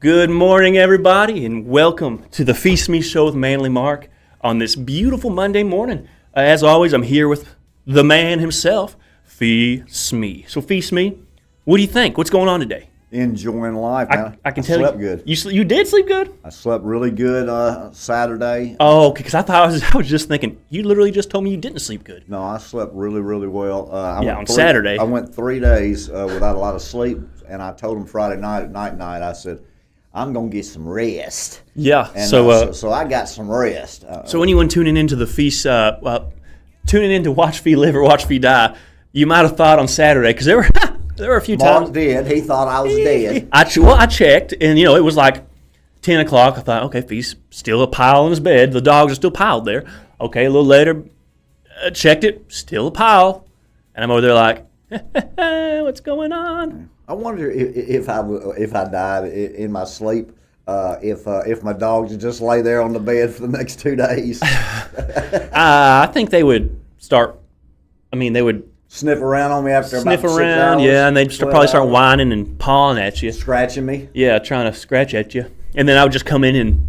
Good morning, everybody, and welcome to the Phee Smee Show with Manly Mark on this beautiful Monday morning. As always, I'm here with the man himself, Phee Smee. So, Phee Smee, what do you think? What's going on today? Enjoying life, man. I can tell you. Slept good. You did sleep good? I slept really good Saturday. Oh, okay, because I was just thinking, you literally just told me you didn't sleep good. No, I slept really, really well. On Saturday. I went 3 days without a lot of sleep, and I told him Friday night at night, I said, I'm going to get some rest. Yeah. And, so I got some rest. So anyone tuning into the Feast, tuning in to Watch Phee Live or Watch Phee Die, you might have thought on Saturday, because there were a few times. Mark did. He thought I was dead. I checked, and it was like 10 o'clock. I thought, okay, Fee's still a pile in his bed. The dogs are still piled there. Okay, a little later, checked it, still a pile. And I'm over there like, what's going on? I wonder if I died in my sleep, if my dogs would just lay there on the bed for the next 2 days. I think they would start. They would sniff around on me after sniff about 6 around, hours. yeah, and they'd probably start whining and pawing at you, scratching me. Yeah, trying to scratch at you, and then I would just come in and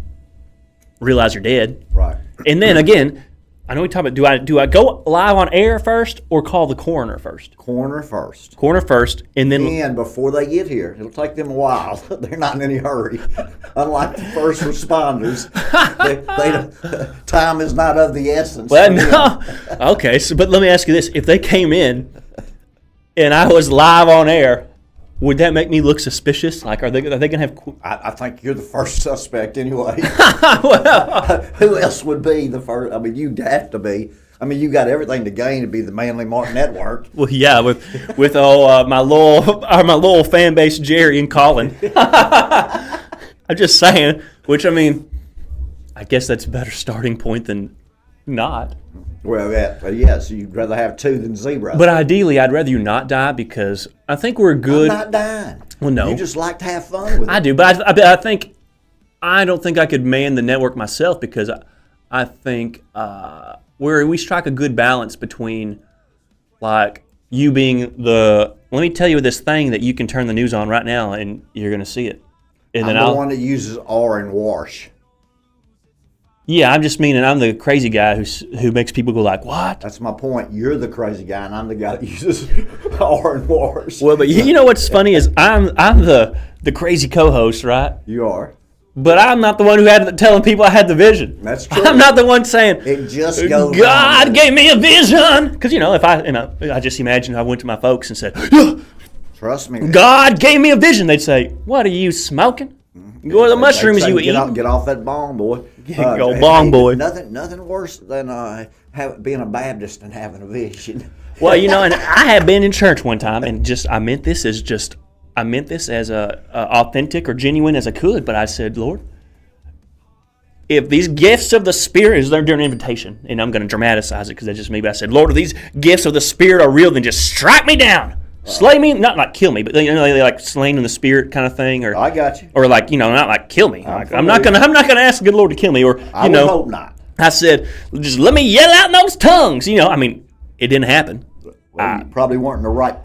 realize you're dead. Right. And then again, I know we talk about do I go live on air first or call the coroner first? Coroner first, and then and before they get here, it'll take them a while. They're not in any hurry. Unlike the first responders, time is not of the essence. Well, no. Okay, but let me ask you this: if they came in and I was live on air, would that make me look suspicious? Like, are they gonna have? I think you're the first suspect anyway. Well, who else would be the first? You'd have to be. You got everything to gain to be the Manly Mark Network. Well, yeah, with all my loyal fan base, Jerry and Colin. I'm just saying. Which I guess that's a better starting point than not. Well, yes, you'd rather have 2 than 0. But ideally, I'd rather you not die because I think we're good. I'm not dying. Well, no. You just like to have fun with it. I do, but I don't think I could man the network myself because I think we strike a good balance between like you being let me tell you this thing that you can turn the news on right now and you're going to see it. And I'm the one that uses R and wash. Yeah, I'm just meaning I'm the crazy guy who makes people go like, what? That's my point. You're the crazy guy, and I'm the guy that uses R and wash. Well, but you know what's funny is I'm the crazy co-host, right? You are. But I'm not the one who had telling people I had the vision. That's true. I'm not the one saying it just goes. God gave me a vision. Because if I just imagine I went to my folks and said, trust me, God gave me a vision. They'd say, what are you smoking? What are the mushrooms you eat? Get off that bong, boy. Go bong, boy. Nothing worse than being a Baptist and having a vision. Well, and I had been in church one time, and I meant this as authentic or genuine as I could. But I said, Lord, if these gifts of the Spirit, they're doing an invitation, and I'm going to dramatize it because that's just me. But I said, Lord, if these gifts of the Spirit are real, then just strike me down. Slay me, not like kill me, but they like slain in the spirit kind of thing, or I got you, or like not like kill me. I'm not gonna ask the good Lord to kill me, or I would hope not. I said, just let me yell out in those tongues. It didn't happen. Well, you probably weren't in the right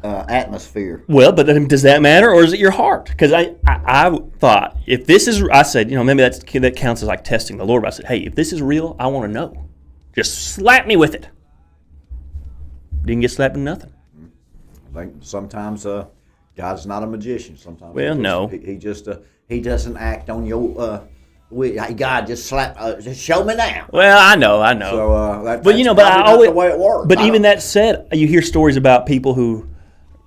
atmosphere. Well, but does that matter, or is it your heart? Because I thought if this is, I said, maybe that counts as like testing the Lord. But I said, hey, if this is real, I want to know. Just slap me with it. Didn't get slapped with nothing. I think sometimes God's not a magician. Sometimes no, he doesn't act on your. God just just show me now. Well, I know. So that's but I always the way it works. But even that said, you hear stories about people who,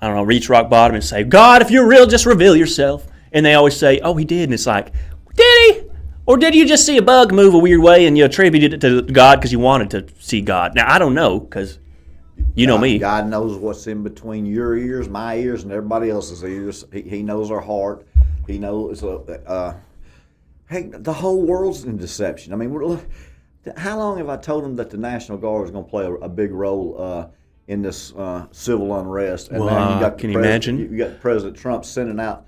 I don't know, reach rock bottom and say, God, if you're real, just reveal yourself. And they always say, oh, he did, and it's like, did he? Or did you just see a bug move a weird way and you attributed it to God because you wanted to see God? Now I don't know because. You know me. God knows what's in between your ears, my ears, and everybody else's ears. He knows our heart. He knows. Hey, the whole world's in deception. How long have I told them that the National Guard is going to play a big role in this civil unrest? And now you got can you imagine? You got President Trump sending out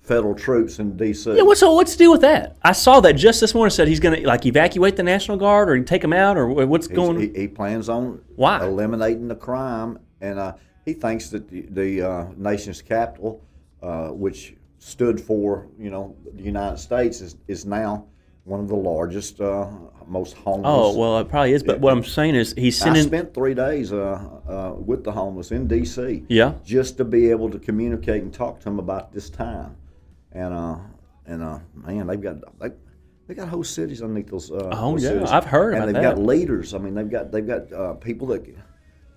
federal troops in D.C. Yeah, what's the deal with that? I saw that just this morning. Said he's going to evacuate the National Guard or take them out or what's going on? He plans on Why? eliminating the crime, and he thinks that the nation's capital, which stood for, the United States is now one of the largest, most homeless. Oh, well, it probably is. But what I'm saying is he's I sending. spent 3 days with the homeless in D.C. Yeah. just to be able to communicate and talk to them about this time. And man, they got whole cities underneath those. Oh, yeah, cities. I've heard and about they've that. got leaders. I mean, they've got people that.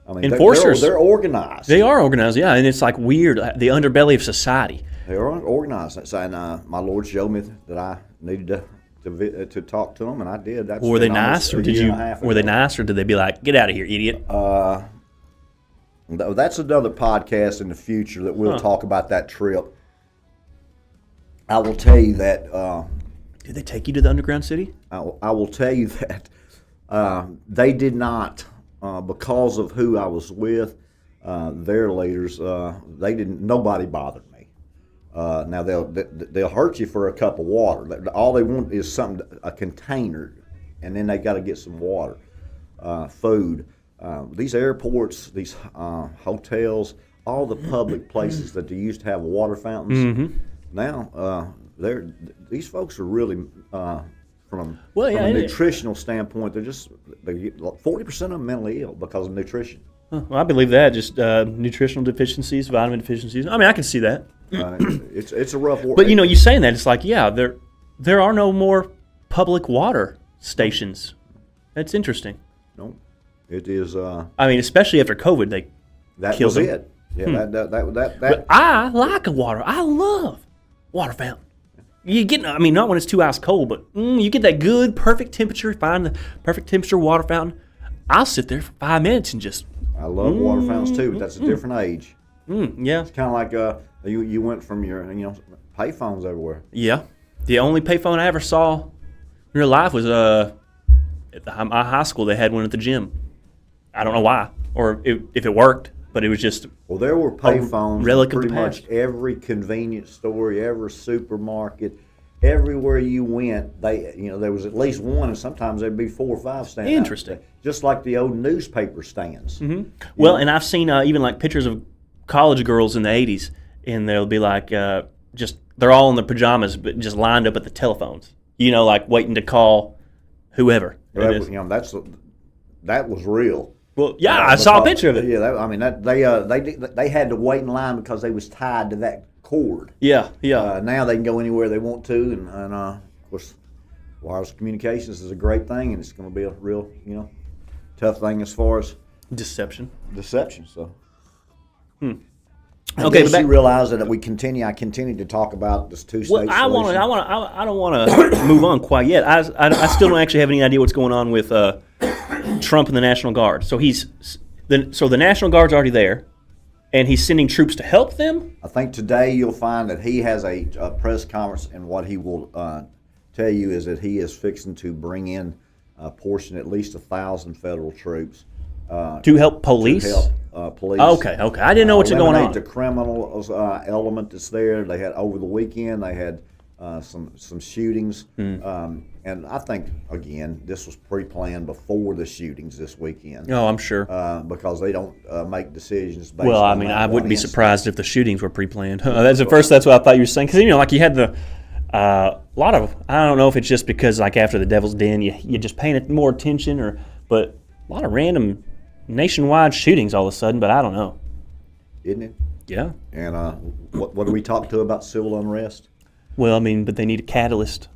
I mean, Enforcers. They're organized. They are organized, yeah, and it's like weird, the underbelly of society. They are organized. And my Lord showed me that I needed to talk to them, and I did. Were they nice, or did they be like, "Get out of here, idiot"? That's another podcast in the future that we'll talk about that trip. I will tell you that. Did they take you to the underground city? I will tell you that they did not, because of who I was with, their leaders. They didn't. Nobody bothered me. Now they'll hurt you for a cup of water. All they want is a container, and then they got to get some water, food. These airports, these hotels, all the public places that they used to have water fountains. Mm-hmm. Now these folks are really from a nutritional standpoint. They 40% of them mentally ill because of nutrition. Well, I believe that. Just nutritional deficiencies, vitamin deficiencies. I mean, I can see that. It's a rough work. But you saying that, it's like, yeah, there are no more public water stations. That's interesting. No, it is. I mean, especially after COVID, that killed was them. it. Yeah, that. But I like a water. I love water fountain. You get, I mean, not when it's too ice cold, but you get that good, perfect temperature. Find the perfect temperature water fountain. I'll sit there for 5 minutes and just. I love water fountains too, but that's a different age. Yeah. It's kind of like you went from your payphones everywhere. Yeah. The only payphone I ever saw in real life was at my high school. They had one at the gym. I don't know why or if it worked, but it was just. Well, there were payphones relic in of the pretty much past. every convenience store, every supermarket, everywhere you went. There was at least one, and sometimes there'd be 4 or 5 standing. Interesting. Just like the old newspaper stands. Mm-hmm. Well, and I've seen even like pictures of college girls in the 80s, and they'll be like they're all in their pajamas, but just lined up at the telephones. Like waiting to call whoever. That was real. Well, yeah, I saw a picture of it. Yeah, they had to wait in line because they was tied to that cord. Yeah. Now they can go anywhere they want to, and of course, wireless communications is a great thing, and it's going to be a real tough thing as far as Deception. So. Okay, but you realize that I continue to talk about this two-state solution. I don't want to move on quite yet. I still don't actually have any idea what's going on with Trump and the National Guard. So the National Guard's already there, and he's sending troops to help them. I think today you'll find that he has a press conference, and what he will tell you is that he is fixing to bring in a portion, at least 1,000 federal troops. To help police? Police. Okay. I didn't know what's going on. The criminal element that's there. They had over the weekend. They had some shootings, and I think again this was pre-planned before the shootings this weekend. Oh, I'm sure. Because they don't make decisions based well, I on mean, that I wouldn't be instance. surprised if the shootings were pre-planned. That's at first. That's what I thought you were saying. Because like you had the lot of. I don't know if it's just because like after the Devil's Den, you just paying more attention, but a lot of random nationwide shootings all of a sudden. But I don't know. Isn't it? Yeah. And what do we talk to about civil unrest? Well, I mean, but they need a catalyst.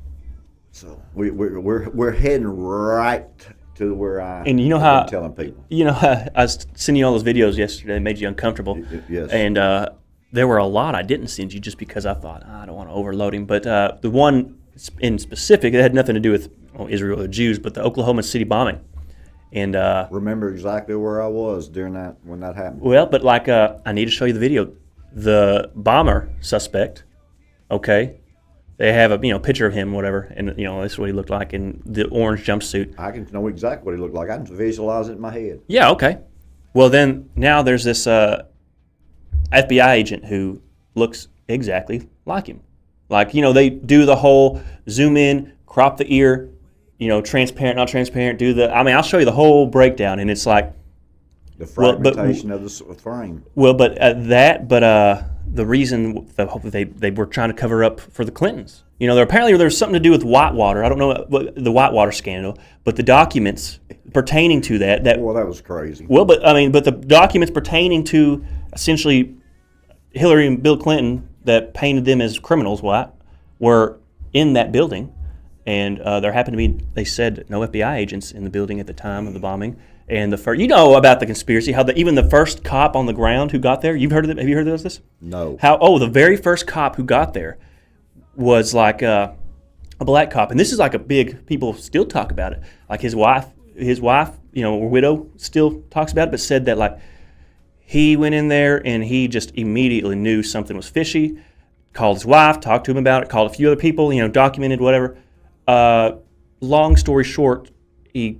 So we're heading right to where I've been telling people. I was sending you all those videos yesterday that made you uncomfortable. Yes. And there were a lot I didn't send you just because I thought I don't want to overload him. But the one in specific, it had nothing to do with Israel or Jews, but the Oklahoma City bombing. And remember exactly where I was during that when that happened. Well, but like I need to show you the video. The bomber suspect, okay, they have a picture of him, whatever, and this is what he looked like in the orange jumpsuit. I can know exactly what he looked like. I can visualize it in my head. Yeah, okay. Well, then now there's this FBI agent who looks exactly like him. Like they do the whole zoom in, crop the ear, transparent, not transparent. I'll show you the whole breakdown, and it's like the fragmentation of the frame. Well, but the reason they were trying to cover up for the Clintons. You know, apparently there's something to do with Whitewater. I don't know what the Whitewater scandal, but the documents pertaining to that. Well, that was crazy. Well, but the documents pertaining to essentially Hillary and Bill Clinton that painted them as criminals, were in that building, and there happened to be, they said, no FBI agents in the building at the time of the bombing. And you know about the conspiracy, how even the first cop on the ground who got there, you've heard of it? Have you heard of this? No. The very first cop who got there was like a black cop, and this is like a big, people still talk about it. Like his wife, you know, or widow still talks about it, but said that like he went in there and he just immediately knew something was fishy, called his wife, talked to him about it, called a few other people, you know, documented whatever. Long story short, he's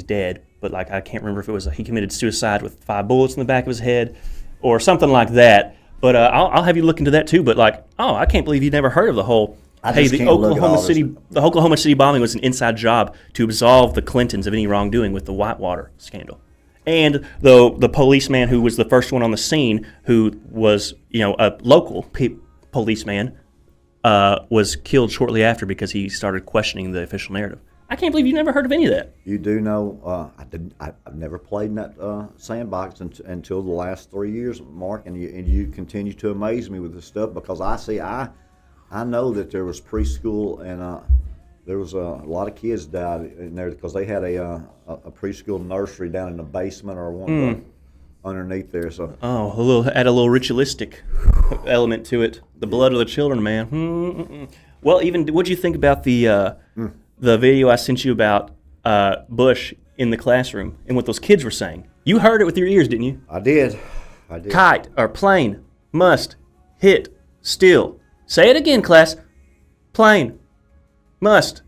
dead, but like I can't remember if it was he committed suicide with 5 bullets in the back of his head or something like that. But I'll have you look into that too. But like, I can't believe you never heard of the whole. The Oklahoma City bombing was an inside job to absolve the Clintons of any wrongdoing with the Whitewater scandal. And the policeman who was the first one on the scene, who was, you know, a local policeman, was killed shortly after because he started questioning the official narrative. I can't believe you never heard of any of that. You do know, I've never played in that sandbox until the last 3 years, Mark, and you continue to amaze me with this stuff, because I know that there was preschool, and there was a lot of kids died in there because they had a preschool nursery down in the basement or one underneath there. So add a little ritualistic element to it. The blood of the children, man. Mm-mm-mm. Well, even what'd you think about the video I sent you about Bush in the classroom and what those kids were saying? You heard it with your ears, didn't you? I did. Kite or plane must hit still. Say it again, class. Plane must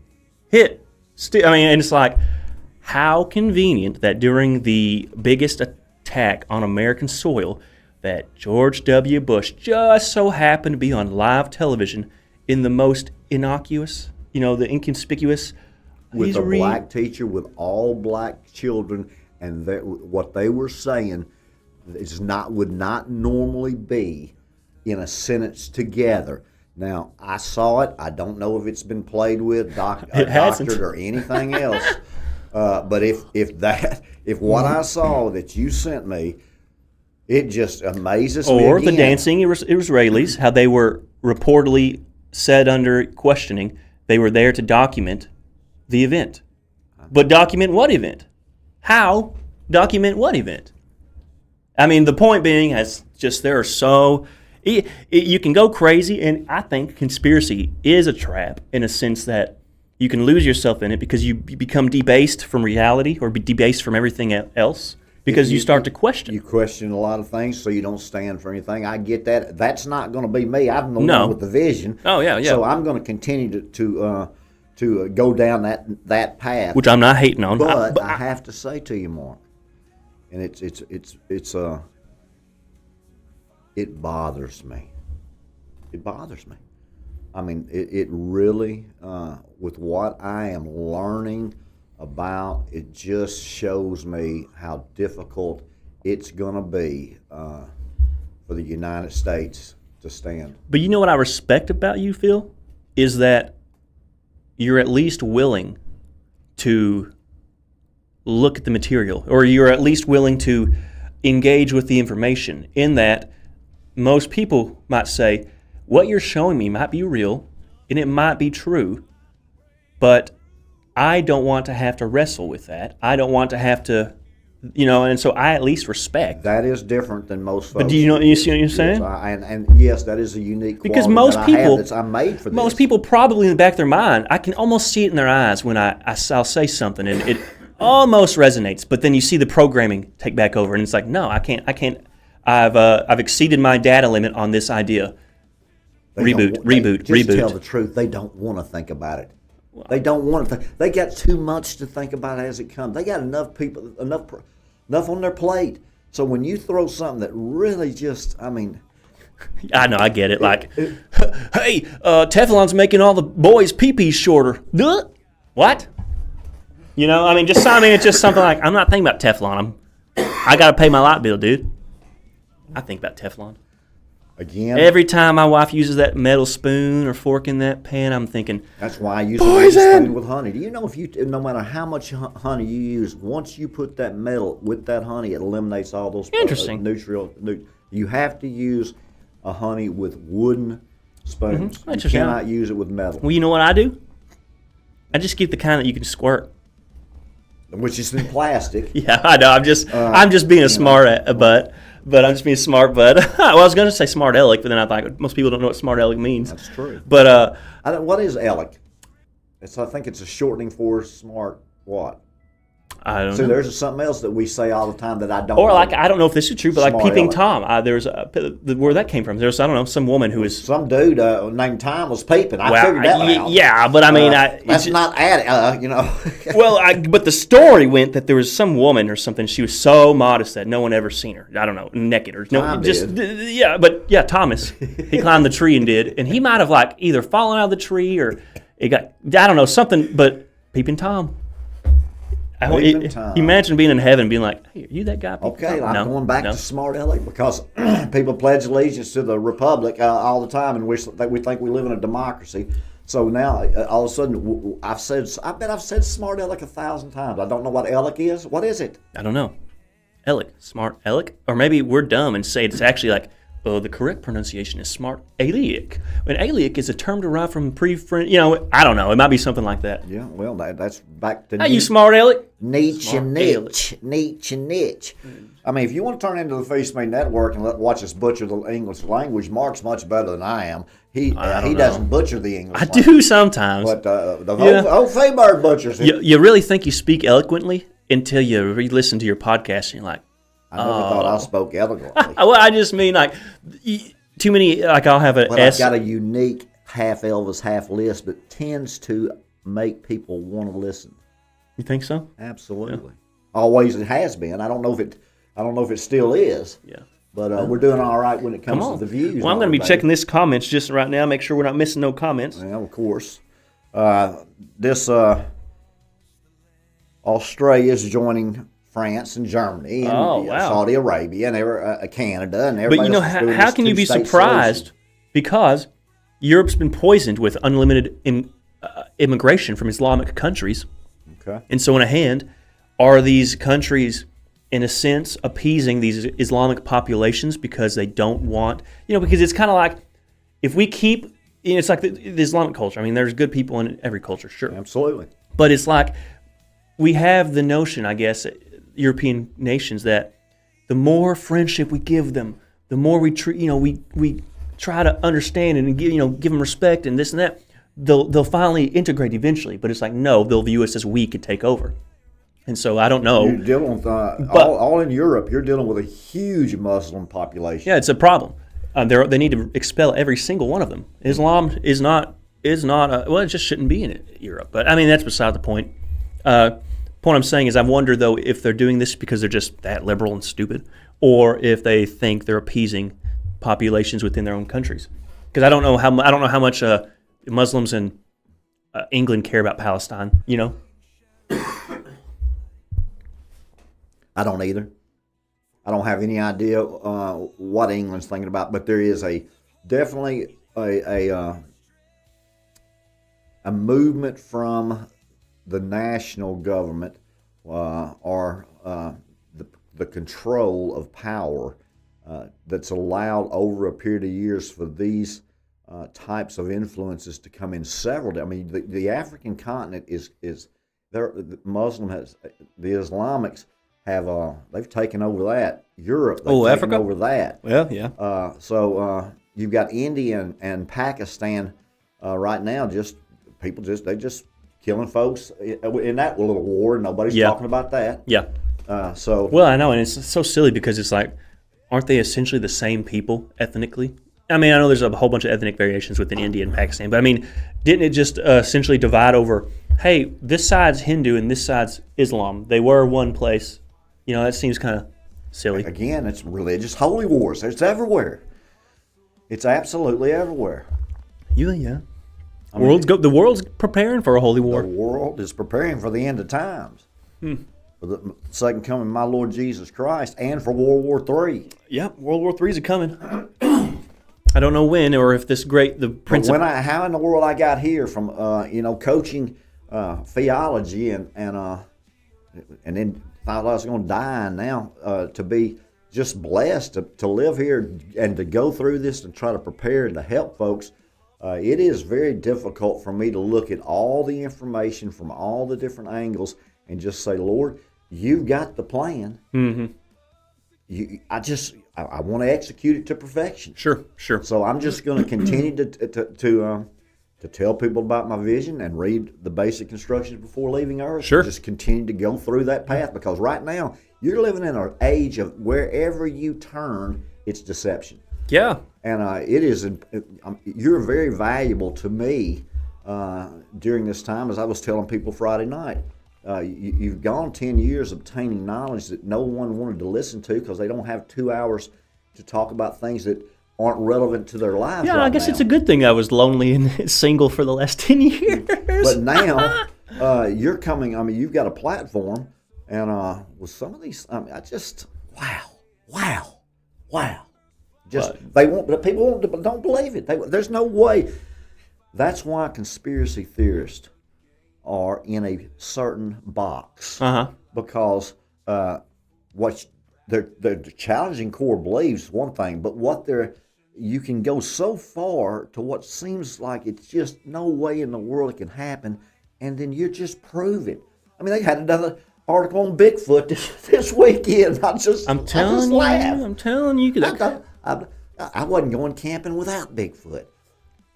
hit still. And it's like, how convenient that during the biggest attack on American soil that George W. Bush just so happened to be on live television in the most innocuous, you know, the inconspicuous. With a black teacher with all black children, and what they were saying would not normally be in a sentence together. Now, I saw it. I don't know if it's been played with, doctored, or anything else. But if what I saw that you sent me, it just amazes me. Or the dancing Israelis, how they were reportedly said under questioning, they were there to document the event. But document what event? How document what event? I mean, the point being, there are so... You can go crazy, and I think conspiracy is a trap in a sense that you can lose yourself in it because you become debased from reality or be debased from everything else because you start to question. You question a lot of things, so you don't stand for anything. I get that. That's not going to be me. I'm the one with the vision. Oh, yeah. So I'm going to continue to go down that path. Which I'm not hating on. But I have to say to you, Mark, and it bothers me. It bothers me. I mean, it really, with what I am learning about, it just shows me how difficult it's going to be for the United States to stand. But you know what I respect about you, Phil, is that you're at least willing to look at the material, or you're at least willing to engage with the information, in that most people might say, what you're showing me might be real, and it might be true, but I don't want to have to wrestle with that. I don't want to have to, and so I at least respect. That is different than most folks. But you see what you're saying? Yes, and yes, that is a unique quality because most that people, I have I'm made for this. Most people probably in the back of their mind, I can almost see it in their eyes when I'll say something, and it almost resonates, but then you see the programming take back over, and it's like, no, I can't. I've exceeded my data limit on this idea. Reboot. Just tell the truth. They don't want to think about it. They don't want to think. They got too much to think about as it comes. They got enough people, enough on their plate. So when you throw something that really I know, I get it. Like, hey, Teflon's making all the boys' pee-pees shorter. What? It's just something like, I'm not thinking about Teflon. I got to pay my light bill, dude. I think about Teflon. Again, Every time my wife uses that metal spoon or fork in that pan, I'm thinking, that's why I use a wooden spoon with honey. Do you know no matter how much honey you use, once you put that metal with that honey, it eliminates all those nutrients. You have to use a honey with wooden spoons. You cannot use it with metal. Well, you know what I do? I just get the kind that you can squirt. Which is in plastic. Yeah, I know. I'm just being a smart butt. But I'm just being smart, bud. Well, I was going to say smart aleck, but then I thought most people don't know what smart aleck means. That's true. But what is aleck? I think it's a shortening for smart what? I don't know. So there's something else that we say all the time that I don't. Or know. like I don't know if this is true, but like Smart peeping aleck. Tom. There's where that came from. There's I don't know some woman who is some dude named Tom was peeping. I figured that out. Yeah, but I mean, that's not added. Well, but the story went that there was some woman or something. She was so modest that no one ever seen her. I don't know, naked or no, Tom just did. yeah. But yeah, Thomas, he climbed the tree and he might have like either fallen out of the tree or it got I don't know something. But peeping Tom. Imagine being in heaven and being like, hey, are you that guy? Okay, I'm going back to smart aleck because people pledge allegiance to the republic all the time and we think we live in a democracy. So now, all of a sudden, I bet I've said smart aleck 1,000 times. I don't know what aleck is. What is it? I don't know. Aleck, smart aleck? Or maybe we're dumb and say it's actually like, the correct pronunciation is smart aleck. And aleck is a term derived from pre-French, I don't know. It might be something like that. Yeah, well, that's back to you smart aleck? Niche. I mean, if you want to turn into the Phee Smee Network and watch us butcher the English language, Mark's much better than I am. He doesn't butcher the English language. I do sometimes. But the whole Phee Bird butchers it. You really think you speak eloquently until you re-listen to your podcast and you're like, I never thought I spoke eloquently. Well, I just mean like too many. Like I'll have an S. I've got a unique half Elvis, half Lisp that tends to make people want to listen. You think so? Absolutely. Yeah. Always it has been. I don't know if it still is. Yeah. But we're doing all right when it comes to the views. Well, I'm going to be checking this comments just right now. Make sure we're not missing no comments. Yeah, of course. This Australia is joining France and Germany and Saudi Arabia and Canada and everybody. But how can you be surprised? Solution. Because Europe's been poisoned with unlimited immigration from Islamic countries. Okay. And so, in a hand, are these countries, in a sense, appeasing these Islamic populations because they don't want, because it's kind of like if we keep, it's like the Islamic culture. I mean, there's good people in every culture, sure. Absolutely. But it's like we have the notion, I guess, European nations that the more friendship we give them, the more we we try to understand and give them respect and this and that, they'll finally integrate eventually. But it's like no, they'll view us as weak and take over. And so I don't know. You're dealing with all in Europe. You're dealing with a huge Muslim population. Yeah, it's a problem. They need to expel every single one of them. Islam is not it just shouldn't be in Europe. But I mean that's beside the point. Point I'm saying is I wonder though if they're doing this because they're just that liberal and stupid, or if they think they're appeasing populations within their own countries. Because I don't know how much Muslims in England care about Palestine. I don't either. I don't have any idea what England's thinking about, but there is definitely a movement from the national government or the control of power that's allowed over a period of years for these types of influences to come in several. I mean, the African continent is there. The Islamics have they've taken over that. Europe, they've taken Africa? over that. Well, yeah. So you've got India and Pakistan right now. They just killing folks in that little war. Nobody's talking about that. Yeah. Well, I know, and it's so silly because it's like, aren't they essentially the same people ethnically? I mean, I know there's a whole bunch of ethnic variations within India and Pakistan, but I mean, didn't it just essentially divide over, hey, this side's Hindu and this side's Islam? They were one place. That seems kind of silly. Again, it's religious holy wars. It's everywhere. It's absolutely everywhere. Yeah. The world's preparing for a holy war. The world is preparing for the end of times. For the second coming of my Lord Jesus Christ and for World War III. Yeah, World War III is coming. I don't know when or if the But principle. how in the world I got here from coaching theology and then thought I was going to die, and now to be just blessed to live here and to go through this and try to prepare and to help folks. It is very difficult for me to look at all the information from all the different angles and just say, Lord, you've got the plan. Mm-hmm. I want to execute it to perfection. Sure. So I'm just going to continue to tell people about my vision and read the basic instructions before leaving Earth. Sure. Just continue to go through that path, because right now you're living in an age of wherever you turn, it's deception. Yeah. And it is. You're very valuable to me during this time, as I was telling people Friday night. You've gone 10 years obtaining knowledge that no one wanted to listen to because they don't have 2 hours to talk about things that aren't relevant to their lives. Yeah, right I guess now. it's a good thing I was lonely and single for the last 10 years. But now you're coming. I mean, you've got a platform, and with some of these, I just wow. Just they won't. The people won't, don't believe it. There's no way. That's why conspiracy theorists are in a certain box, because what they're challenging core beliefs, one thing, but you can go so far to what seems like it's just no way in the world it can happen, and then you just prove it. I mean, they had another article on Bigfoot this weekend. I'm telling you. I wasn't going camping without Bigfoot.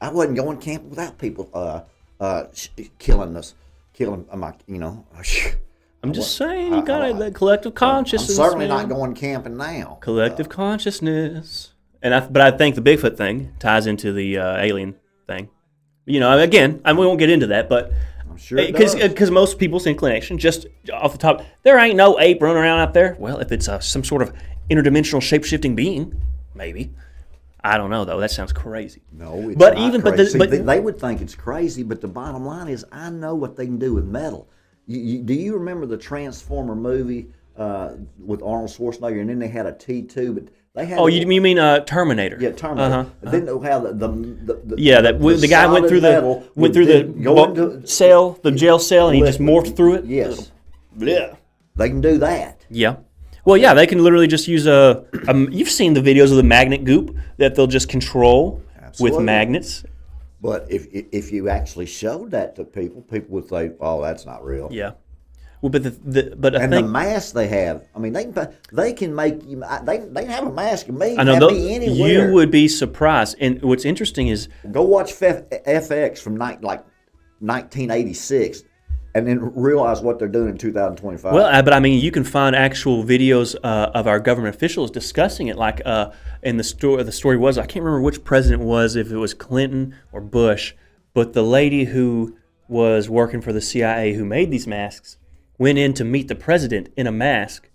I wasn't going camping without people killing us. I'm just saying, you got that collective consciousness. I'm certainly man. not going camping now. Collective consciousness. But I think the Bigfoot thing ties into the alien thing. Again, we won't get into that, but I'm sure it does. Because most people's inclination, just off the top, there ain't no ape running around out there. Well, if it's some sort of interdimensional shape-shifting being, maybe. I don't know though. That sounds crazy. No, it's not crazy. They would think it's crazy, but the bottom line is, I know what they can do with metal. Do you remember the Transformer movie with Arnold Schwarzenegger, and then they had a T2, but they had. Oh, you mean Terminator? Yeah, Terminator. Then they have the guy went through the jail cell, and he just morphed through it. Yes. Yeah. They can do that. Yeah. Well, yeah, they can literally just use you've seen the videos of the magnet goop that they'll just control with magnets. But if you actually showed that to people would say, "Oh, that's not real." Yeah. Well, but the mask they have. I mean, they can make you. They have a mask of me. I know. Me anywhere. You would be surprised. And what's interesting is go watch FX from 1986. And then realize what they're doing in 2025. Well, but I mean, you can find actual videos of our government officials discussing it. Like, in the story was, I can't remember which president it was, if it was Clinton or Bush, but the lady who was working for the CIA who made these masks went in to meet the president in a mask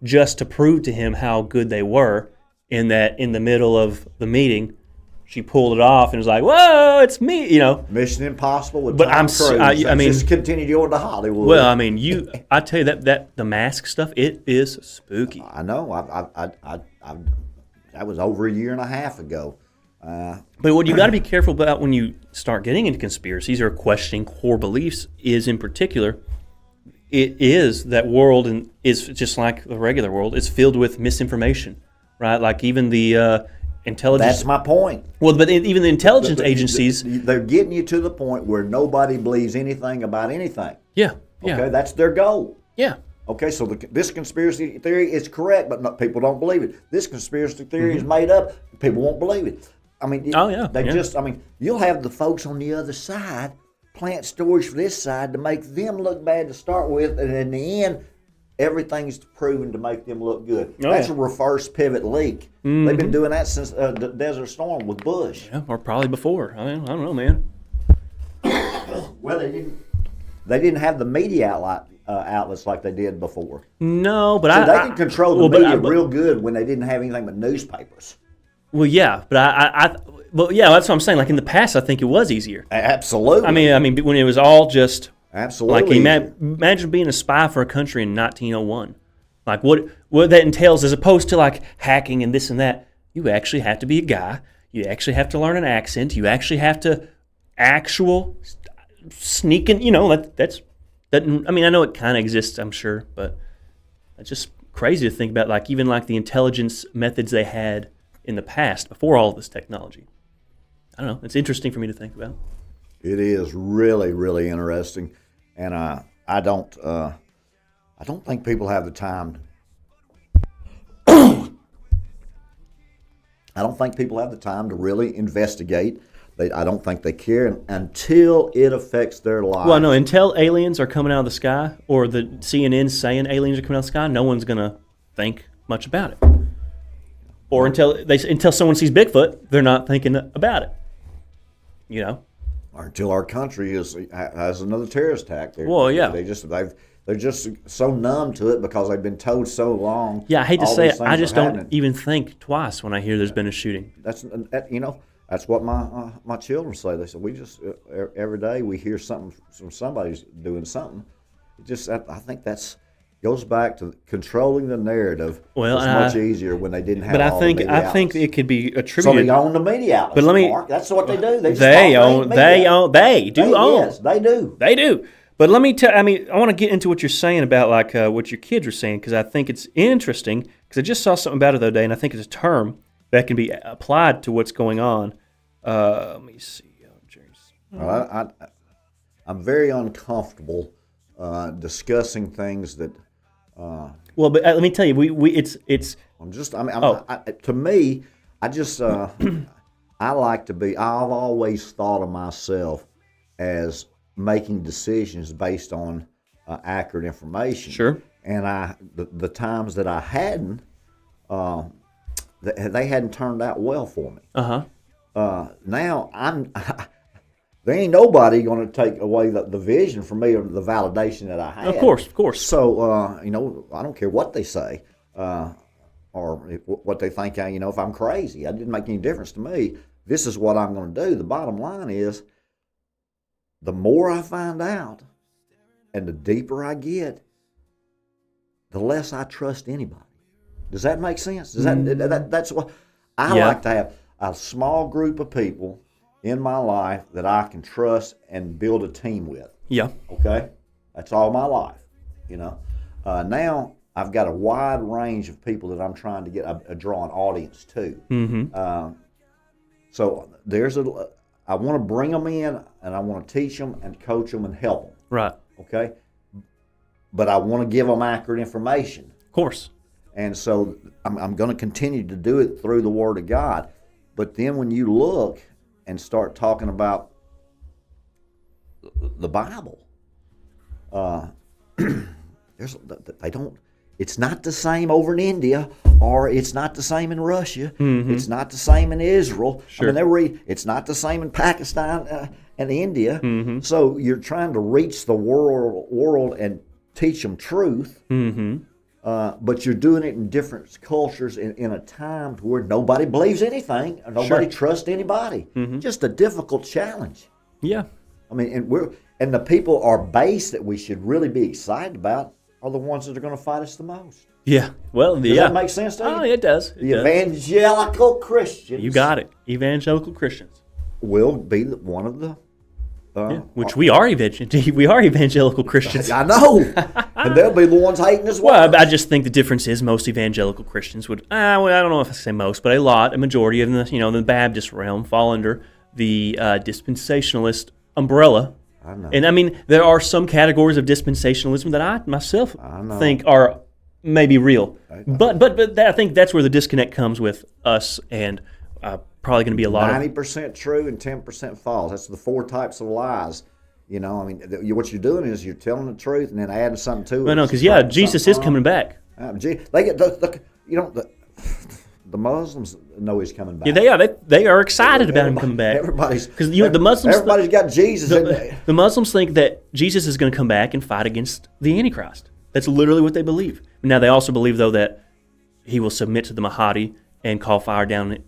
just to prove to him how good they were. In the middle of the meeting, she pulled it off and was like, "Whoa, it's me!" Mission Impossible with Tom Cruise. I mean, just continue to go to Hollywood. Well, I mean, I tell you that the mask stuff, it is spooky. I know. That was over a year and a half ago. But what you got to be careful about when you start getting into conspiracies or questioning core beliefs is, in particular, it is that world and is just like the regular world. It's filled with misinformation, right? Like even the intelligence. That's my point. Well, but even the intelligence agencies, they're getting you to the point where nobody believes anything about anything. Yeah. Okay, that's their goal. Yeah. Okay, so this conspiracy theory is correct, but people don't believe it. This conspiracy theory is made up. People won't believe it. I mean, you'll have the folks on the other side plant stories for this side to make them look bad to start with, and in the end, everything's proven to make them look good. That's a reverse pivot leak. Mm-hmm. They've been doing that since the Desert Storm with Bush. Yeah, or probably before. I mean, I don't know, man. Well, they didn't have the media outlets like they did before. No, but they can control the media real good when they didn't have anything but newspapers. Well, yeah, but that's what I'm saying. Like in the past, I think it was easier. Absolutely. I mean, when it was all just absolutely. Like imagine being a spy for a country in 1901. Like what that entails, as opposed to like hacking and this and that. You actually have to be a guy. You actually have to learn an accent. You actually have to sneak in. That's that. I mean, I know it kind of exists, I'm sure, but it's just crazy to think about. Like even like the intelligence methods they had in the past before all of this technology. I don't know. It's interesting for me to think about. It is really, really interesting, and I don't think people have the time. I don't think people have the time to really investigate. I don't think they care until it affects their lives. Well, no, until aliens are coming out of the sky, or the CNN saying aliens are coming out of the sky, no one's gonna think much about it. Or until someone sees Bigfoot, they're not thinking about it. Or until our country has another terrorist attack. Well, yeah. They're just so numb to it because they've been told so long. Yeah, I hate to say it, I just don't happening. even think twice when I hear there's been a shooting. That's what my children say. They said we just every day we hear something from somebody's doing something. I think that's goes back to controlling the narrative. Well, it's much easier when they didn't have. But all the media I think outlets. it could be attributed. So they own the media outlets. But let me. Mark. That's what they do. They own. They own. They do own. Yes, they do. They do. But let me tell. I mean, I want to get into what you're saying about like what your kids are saying because I think it's interesting because I just saw something about it the other day and I think it's a term that can be applied to what's going on. Let me see. Well, I'm very uncomfortable discussing things that. Well, but let me tell you, it's. To me, I just I like to be. I've always thought of myself as making decisions based on accurate information. Sure. And the times that I hadn't, they hadn't turned out well for me. Now there ain't nobody going to take away the vision from me or the validation that I had. Of course. So I don't care what they say or what they think. If I'm crazy, it didn't make any difference to me. This is what I'm going to do. The bottom line is, the more I find out, and the deeper I get, the less I trust anybody. Does that make sense? That's what I like to have a small group of people in my life that I can trust and build a team with. Yeah. Okay? That's all my life, Now I've got a wide range of people that I'm trying to draw an audience to. Mm-hmm. So I want to bring them in and I want to teach them and coach them and help them. Right. Okay? But I want to give them accurate information. Of course. And so I'm going to continue to do it through the Word of God. But then when you look and start talking about the Bible, it's not the same over in India, or it's not the same in Russia. Mm-hmm. It's not the same in Israel. Sure. It's not the same in Pakistan and India. Mm-hmm. So you're trying to reach the world and teach them truth. Mm-hmm. But you're doing it in different cultures in a time where nobody believes anything, or nobody trusts anybody. Mm-hmm. Just a difficult challenge. Yeah. I mean, and the people our base that we should really be excited about are the ones that are going to fight us the most. Yeah. Well, Does that make sense to you? Oh, it does. Evangelical Christians. You got it. Evangelical Christians will be one of the. Which we are evangelical Christians. I know, and they'll be the ones hating as well. Well, I just think the difference is most evangelical Christians would. I don't know if I say most, but a majority of them, the Baptist realm, fall under the dispensationalist umbrella. I know. And I mean, there are some categories of dispensationalism that I myself think are maybe real, but I think that's where the disconnect comes with us and. Probably going to be a lot 90% true and 10% false. That's the 4 types of lies. What you're doing is you're telling the truth and then adding something to it. Well, no, because Jesus is coming back. They get the Muslims know he's coming back. Yeah, they are. They are excited about him coming back. Everybody's the Muslims. Everybody's got Jesus in there. The Muslims think that Jesus is going to come back and fight against the Antichrist. That's literally what they believe. Now they also believe though that he will submit to the Mahdi and call fire down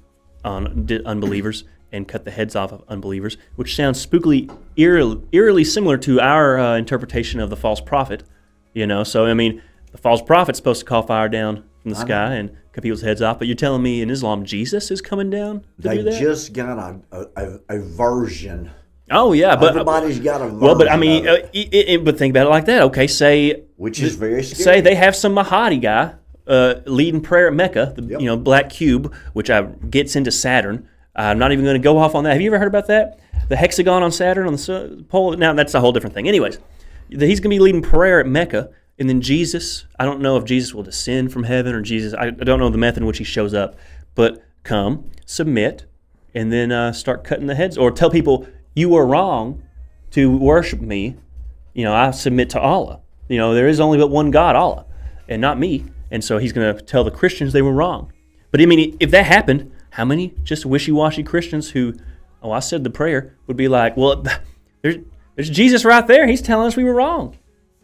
on unbelievers and cut the heads off of unbelievers, which sounds spookily, eerily similar to our interpretation of the false prophet. So I mean, the false prophet's supposed to call fire down from the sky and cut people's heads off. But you're telling me in Islam, Jesus is coming down to They do that? just got a version. Oh yeah, but Everybody's got a version. well, but I mean, of but think about it like that. Okay, say which is very scary. say they have some Mahdi guy leading prayer at Mecca, the black cube, which gets into Saturn. I'm not even going to go off on that. Have you ever heard about that? The hexagon on Saturn on the pole. Now that's a whole different thing. Anyways, he's going to be leading prayer at Mecca, and then Jesus. I don't know if Jesus will descend from heaven or Jesus. I don't know the method in which he shows up, but come, submit, and then start cutting the heads, or tell people you were wrong to worship me. I submit to Allah. There is only but one God, Allah, and not me. And so he's going to tell the Christians they were wrong. But I mean, if that happened, how many just wishy-washy Christians who, I said the prayer, would be like, well, there's Jesus right there. He's telling us we were wrong.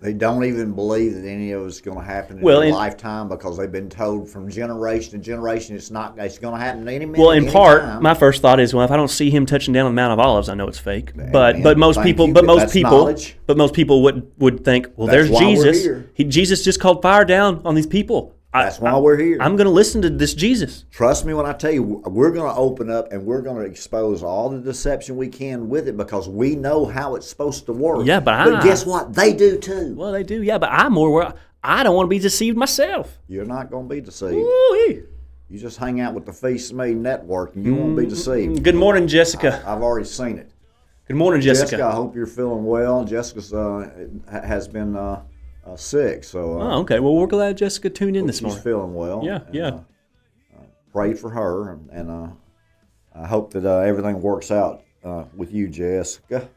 They don't even believe that any of it's going to happen in their lifetime because they've been told from generation to generation it's going to happen any minute. Well, in part, time. my first thought is, well, if I don't see him touching down on the Mount of Olives, I know it's fake. But most people would think, well, That's there's Jesus. We're here. Jesus just called fire down on these people. That's why we're here. I'm going to listen to this Jesus. Trust me when I tell you, we're going to open up and we're going to expose all the deception we can with it because we know how it's supposed to work. Yeah, but guess what? They do too. Well, they do. Yeah, but I'm more. I don't want to be deceived myself. You're not going to be deceived. Woo-wee. You just hang out with the Phee Smee network and you won't be deceived. Good morning, Jessica. I've already seen it. Good morning, Jessica. I hope you're feeling well. Jessica's has been sick, so. Okay. Well, we're glad Jessica tuned in this morning. She's feeling well. Yeah. Pray for her, and I hope that everything works out with you, Jessica.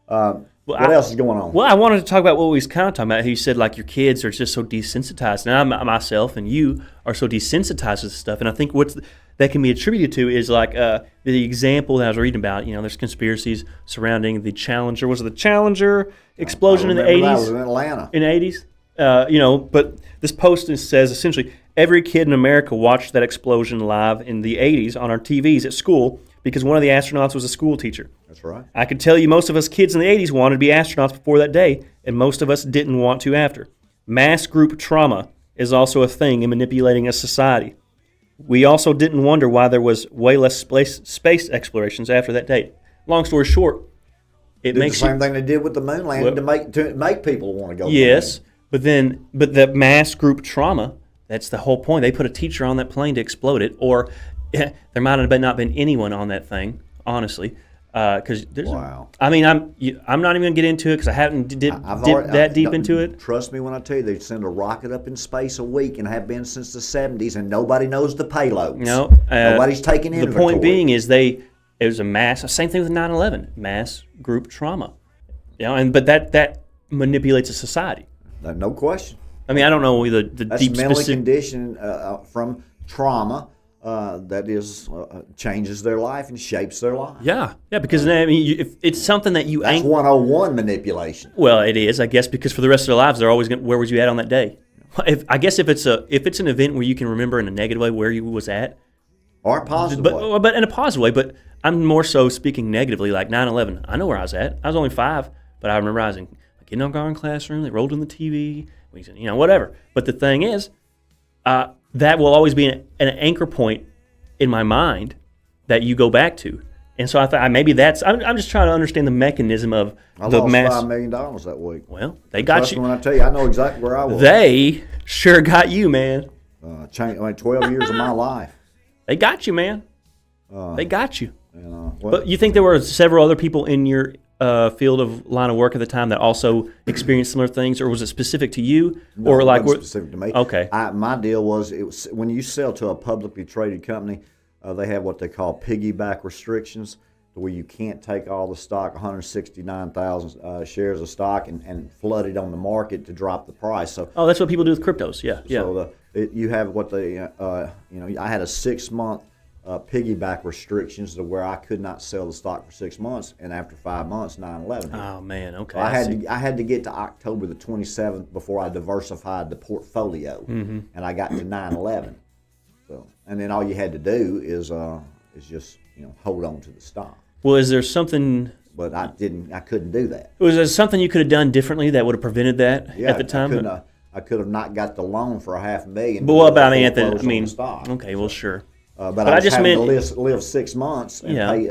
What else is going on? Well, I wanted to talk about what we was kind of talking about. He said, like, your kids are just so desensitized. And I myself and you are so desensitized to this stuff. And I think that can be attributed to is, like, the example that I was reading about. There's conspiracies surrounding the Challenger. Was it the Challenger explosion in the 80s? That was in Atlanta. In the 80s? But this post says, essentially, every kid in America watched that explosion live in the 80s on our TVs at school because one of the astronauts was a school teacher. That's right. I could tell you most of us kids in the 80s wanted to be astronauts before that day, and most of us didn't want to after. Mass group trauma is also a thing in manipulating a society. We also didn't wonder why there was way less space explorations after that date. Long story short, it makes the same thing they did with the moon landing to make people want to go. Yes, but the mass group trauma, that's the whole point. They put a teacher on that plane to explode it, or there might have not been anyone on that thing, honestly. Because there's, wow. I'm not even going to get into it because I haven't dipped that deep into it. Trust me when I tell you, they send a rocket up in space a week and have been since the 70s, and nobody knows the payloads. No, nobody's taking inventory. The point being is it was a mass. Same thing with 9/11, mass group trauma. But that manipulates a society. No question. I mean, I don't know the That's deep mentally specific conditioned from trauma. That is changes their life and shapes their life. Yeah, because if it's something that you that's 101 manipulation. Well, it is, I guess, because for the rest of their lives, they're always going. Where was you at on that day? I guess if it's an event where you can remember in a negative way where you was at, or a positive way, but in a positive way. But I'm more so speaking negatively, like 9/11. I know where I was at. I was only 5, but I remember I was in our garden classroom. They rolled in the TV, whatever. But the thing is, that will always be an anchor point in my mind that you go back to. And so I thought maybe I'm just trying to understand the mechanism of the mass. I lost $5 million that week. Well, they got you. When I tell you, I know exactly where I was. They sure got you, man. 12 years of my life. They got you, man. They got you. And, but you think there were several other people in your field of line of work at the time that also experienced similar things, or was it specific to you? No, or like it wasn't specific to me. Okay. My deal was when you sell to a publicly traded company, they have what they call piggyback restrictions, where you can't take all the stock, 169,000 shares of stock, and flood it on the market to drop the price. So that's what people do with cryptos. Yeah. So you have what they I had a 6-month. Piggyback restrictions to where I could not sell the stock for 6 months, and after 5 months, 9/11. Oh man, okay. So I had to get to October the 27th before I diversified the portfolio, and I got to 9/11. So, and then all you had to do is just hold on to the stock. Well, is there something? But I couldn't do that. Was there something you could have done differently that would have prevented that at the time? I could have not got the loan for $500,000. But what about Anthony? foreclosed I mean, on the stock. okay, well, sure. But I just meant having to live 6 months and pay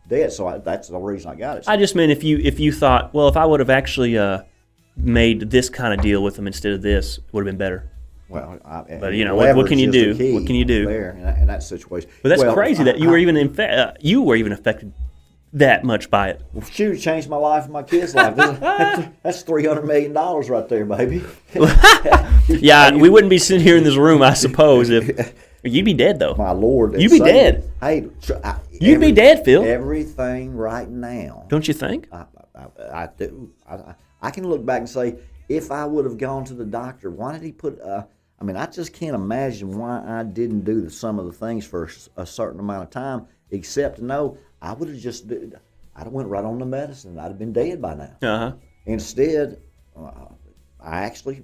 debt, so that's the reason I got it. I just meant if you thought, well, if I would have actually made this kind of deal with them instead of this, it would have been better. Well, but what can you do? What can you do there in that situation? But that's crazy that you were even affected that much by it. Well, shoot, it changed my life and my kids' life. That's $300 million right there, baby. Yeah, we wouldn't be sitting here in this room, I suppose, if you'd be dead though. My Lord, you'd be dead. Hey, you'd be dead, Phil. Everything right now. Don't you think? I do. I can look back and say, if I would have gone to the doctor, why did he put? I mean, I just can't imagine why I didn't do some of the things for a certain amount of time, except to know I would have I'd have went right on the medicine. I'd have been dead by now. Uh-huh. Instead, I actually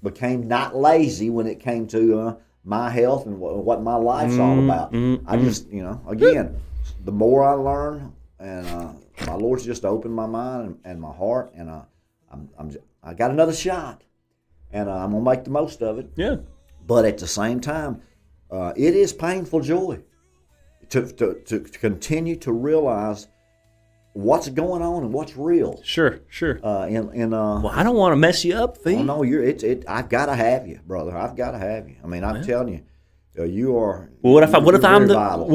became not lazy when it came to my health and what my life's all about. I just, again, the more I learn, and my Lord's just opened my mind and my heart, and I got another shot. And I'm going to make the most of it. Yeah. But at the same time, it is painful joy to continue to realize what's going on and what's real. Sure. Well, I don't want to mess you up, Phee. Oh, no, I've got to have you, brother. I've got to have you. I mean, I'm telling you. You are. Well, what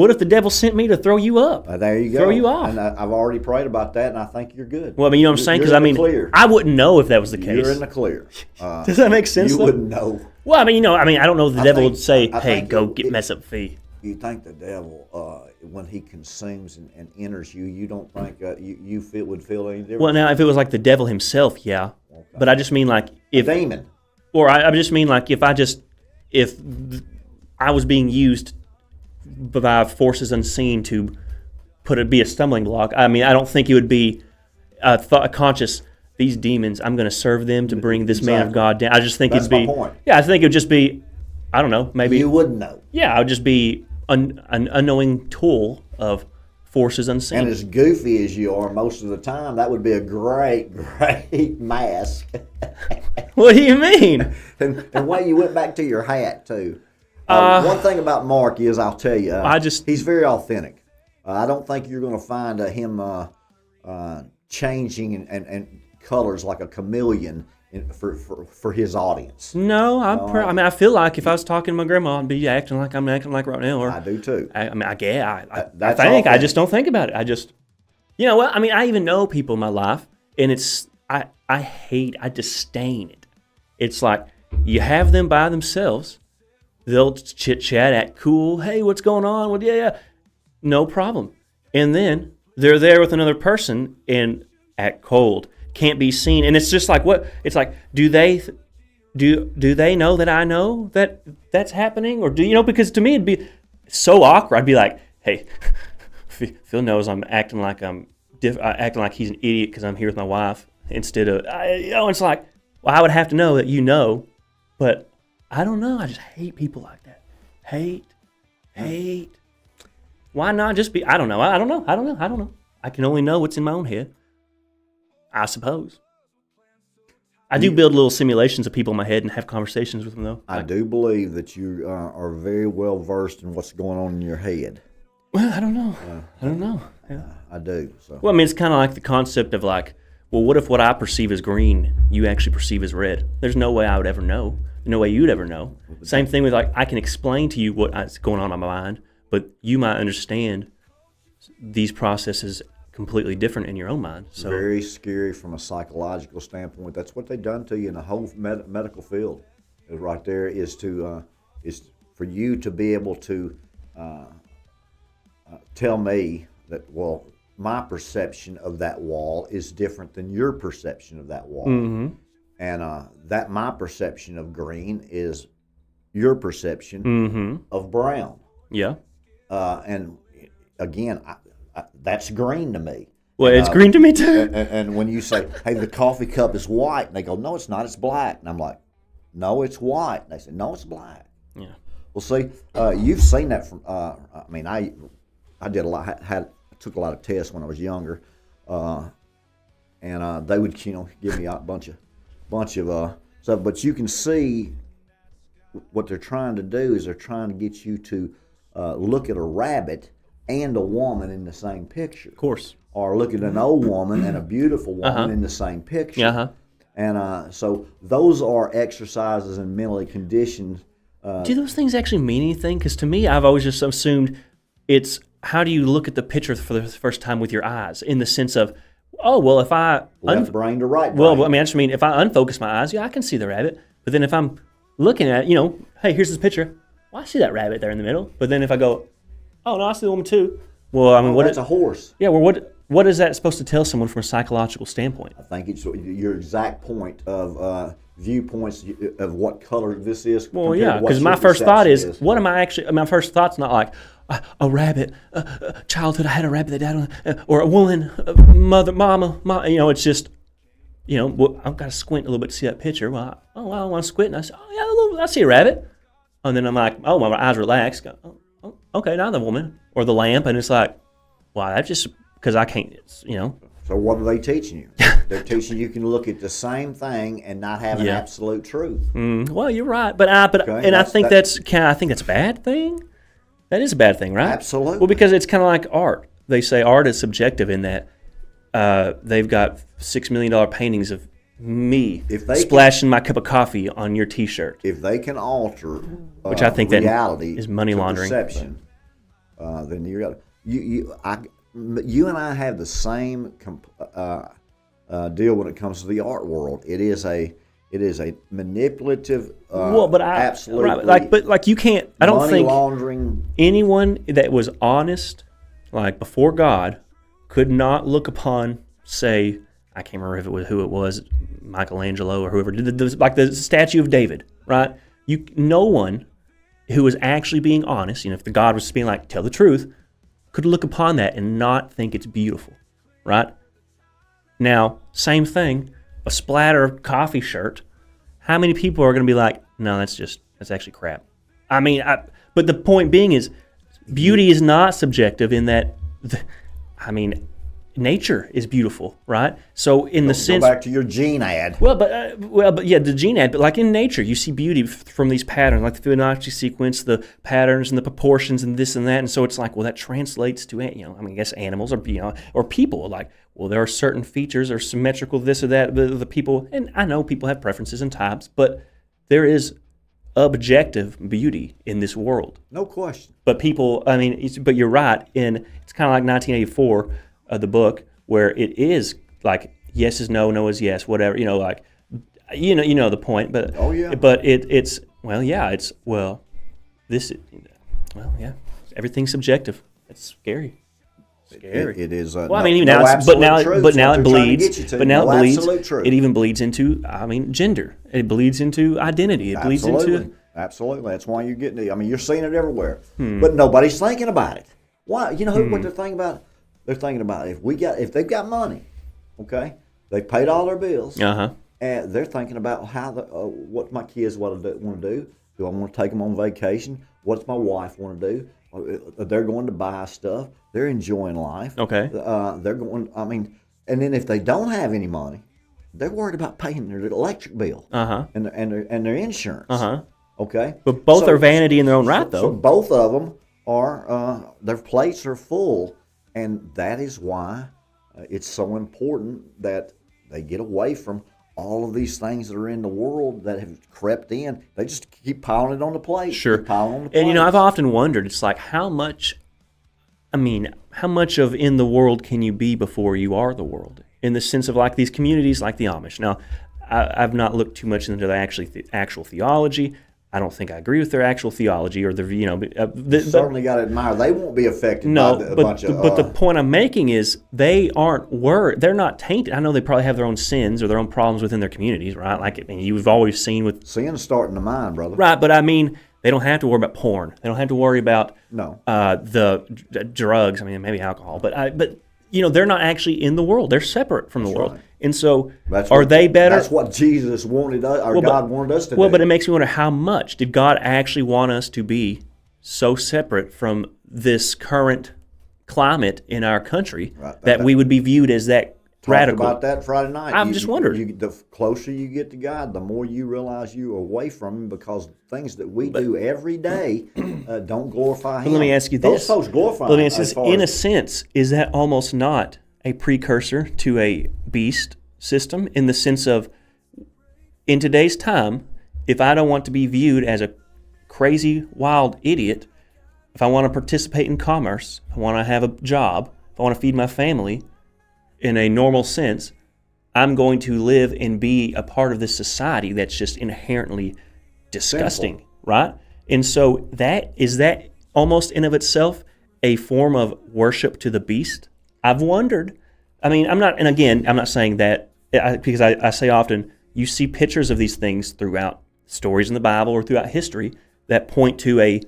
if the devil sent me to throw you up? There you go. Throw you off. And I've already prayed about that, and I think you're good. Well, I mean, you know what I'm saying? Because I wouldn't know if that was the case. You're in the clear. Does that make sense? You wouldn't know. Well, I mean, I don't know if the devil would say, "Hey, go mess up Phee." You think the devil, when he consumes and enters you, you don't think you would feel any different? Well, now if it was like the devil himself, yeah. Okay. But I just mean like if a demon. Or I just mean like if I was being used by forces unseen to be a stumbling block. I mean, I don't think it would be a conscious. These demons, I'm going to serve them to bring this man of God down. I just think it'd be. That's my point. Yeah, I think it would just be. I don't know. Maybe you wouldn't know. Yeah, I would just be an unknowing tool of forces unseen. And as goofy as you are most of the time, that would be a great mask. What do you mean? And why you went back to your hat too. One thing about Mark is, I'll tell you, he's very authentic. I don't think you're going to find him changing and colors like a chameleon for his audience. No, I mean, I feel like if I was talking to my grandma, I'd be acting like I'm acting like right now. Or I do too. I mean, I think I just don't think about it. I just, I mean, I even know people in my life, and I disdain it. It's like you have them by themselves. They'll chit chat, act cool. Hey, what's going on? Well, yeah, no problem. And then they're there with another person and act cold, can't be seen. And it's just like what? It's like, do they know that I know that that's happening, or Because to me it'd be so awkward. I'd be like, hey, Phil knows I'm acting like acting like he's an idiot because I'm here with my wife instead of It's like, well, I would have to know that but. I don't know. I just hate people like that. Hate. Why not just be? I don't know. I don't know. I can only know what's in my own head. I suppose. I do build little simulations of people in my head and have conversations with them, though. I do believe that you are very well versed in what's going on in your head. Well, I don't know. Yeah. I do. So. Well, I mean, it's kind of like the concept of like, well, what if what I perceive as green, you actually perceive as red? There's no way I would ever know. No way you'd ever know. Same thing with like, I can explain to you what's going on in my mind, but you might understand these processes completely different in your own mind. So very scary from a psychological standpoint. That's what they've done to you in the whole medical field. Right there is for you to be able to tell me that, well, my perception of that wall is different than your perception of that wall. Mm-hmm. And that my perception of green is your perception of brown. Yeah. And again, that's green to me. Well, it's green to me too. And when you say, hey, the coffee cup is white, and they go, no, it's not, it's black. And I'm like, no, it's white. And they say, no, it's black. Yeah. Well, see, you've seen that from, I did a lot, took a lot of tests when I was younger. And they would, give me a bunch of bunch of stuff. But you can see what they're trying to do is they're trying to get you to look at a rabbit and a woman in the same picture. Of course. Or look at an old woman and a beautiful woman in the same picture. Uh-huh. And so those are exercises in mentally conditioned. Do those things actually mean anything? Because to me, I've always just assumed it's how do you look at the picture for the first time with your eyes, in the sense of, oh, well, if I... Left brain to right brain. Well, I mean, I just mean, if I unfocus my eyes, yeah, I can see the rabbit. But then if I'm looking at it, hey, here's this picture. Well, I see that rabbit there in the middle. But then if I go, oh, no, I see the woman too. Well, I mean, that's a horse. Yeah, well, what is that supposed to tell someone from a psychological standpoint? I think it's your exact point of viewpoints of what color this is. Well, yeah, because my first thought is, what am I actually... My first thought's not like, a rabbit, childhood, I had a rabbit that died, or a woman, mama, it's just, well, I've got to squint a little bit to see that picture. Well, I want to squint, and I say, oh, yeah, I see a rabbit. And then I'm like, oh, my eyes relax. Go, oh, okay, now the woman, or the lamp, and it's like, wow, that's just, because I can't, So what are they teaching you? They're teaching you can look at the same thing and not have an absolute truth. Well, you're right, I think that's a bad thing. That is a bad thing, right? Absolutely. Well, because it's kind of like art. They say art is subjective in that they've got $6 million paintings of me splashing my cup of coffee on your T-shirt. If they can alter which I think reality that is money laundering. Perception, then you and I have the same deal when it comes to the art world. It is a manipulative, absolutely. Right, but you can't. I don't money think laundering. Anyone that was honest, like before God, could not look upon, say, I can't remember who it was, Michelangelo or whoever did like the statue of David, right? No one who was actually being honest, if the God was just being like, tell the truth, could look upon that and not think it's beautiful, right? Now, same thing, a splatter coffee shirt. How many people are going to be like, no, that's actually crap? I mean, but the point being is, beauty is not subjective in that, nature is beautiful, right? So in the sense, go back to your gene ad. But yeah, the gene ad. But like in nature, you see beauty from these patterns, like the Fibonacci sequence, the patterns and the proportions, and this and that. And so it's like, well, that translates to I guess animals or people. Like, well, there are certain features are symmetrical, this or that. The people, and I know people have preferences and types, but there is objective beauty in this world. No question. But people, but you're right. It's kind of like 1984. The book, where it is like yes is no, no is yes, whatever, like you know the point, but oh yeah, but it's everything's subjective. It's scary. It is. Well, I mean, even now, but now it bleeds. But now it bleeds. It even bleeds into, gender. It bleeds into identity. It bleeds into. Absolutely. That's why you're getting it. You're seeing it everywhere, but nobody's thinking about it. Why? What they're thinking about? They're thinking about if they've got money, okay, they paid all their bills, and they're thinking about how what my kids want to do. Do I want to take them on vacation? What's my wife want to do? They're going to buy stuff. They're enjoying life. Okay. They're going. And then if they don't have any money, they're worried about paying their electric bill. And their insurance. Okay. But both are vanity in their own right, though. So both of them are their plates are full. And that is why it's so important that they get away from all of these things that are in the world that have crept in. They just keep piling it on the plate. Sure. Piling on the plate. And, I've often wondered, it's like how much of in the world can you be before you are the world? In the sense of like these communities like the Amish. Now, I've not looked too much into the actual theology. I don't think I agree with their actual theology or certainly got to admire. They won't be affected by a bunch of. But the point I'm making is they aren't worried. They're not tainted. I know they probably have their own sins or their own problems within their communities, right? Like you've always seen with sin's starting to mind, brother. Right, but they don't have to worry about porn. They don't have to worry about the drugs. Maybe alcohol, but they're not actually in the world. They're separate from the world. Right. And so, are they better? That's what Jesus wanted us, God wanted us to do. Well, but it makes me wonder, how much did God actually want us to be so separate from this current climate in our country that we would be viewed as that radical. About that Friday night. I've just wondered. The closer you get to God, the more you realize you're away from Him, because things that we do every day don't glorify Him. Let me ask you this. Those folks glorify Him. Let me ask this. In a sense, is that almost not a precursor to a beast system, in the sense of, in today's time, if I don't want to be viewed as a crazy, wild idiot, if I want to participate in commerce, I want to have a job, if I want to feed my family in a normal sense, I'm going to live and be a part of this society that's just inherently disgusting, right? And so is that almost in of itself a form of worship to the beast? I've wondered. I mean, I'm not saying that, because I say often, you see pictures of these things throughout stories in the Bible or throughout history that point to a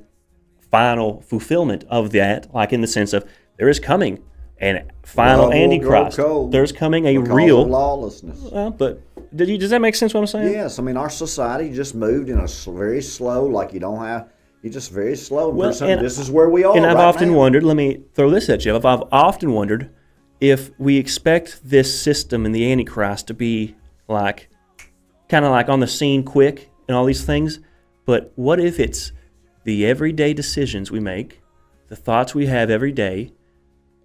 final fulfillment of that, like in the sense of there is coming an final Antichrist. There's coming a real lawlessness. But does that make sense what I'm saying? Yes, I mean, our society just moved in a very slow, like you're just very slow. Well, this is where we are. And I've right often now. wondered, let me throw this at you. I've often wondered if we expect this system in the Antichrist to be like, kind of like on the scene quick and all these things, but what if it's the everyday decisions we make, the thoughts we have every day,